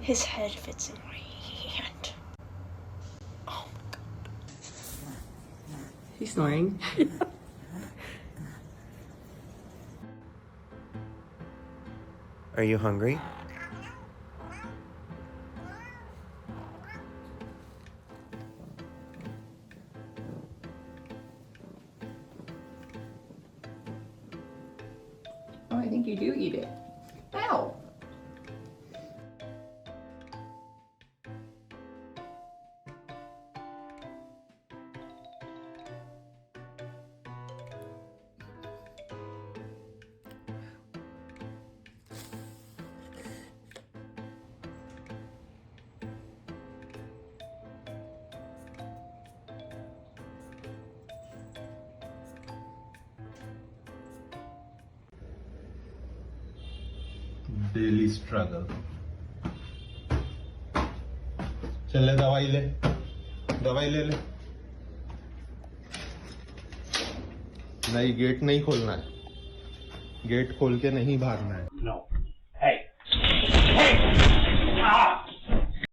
His head fits in my hand. Oh my god. He's snoring. Are you hungry? Oh, I think you do eat it. Ow! Daily struggle. चल ले दवाई ले, दवाई ले ले। नहीं, गेट नहीं खोलना है, गेट खोल के नहीं भागना है। No. Hey. Hey! Ah!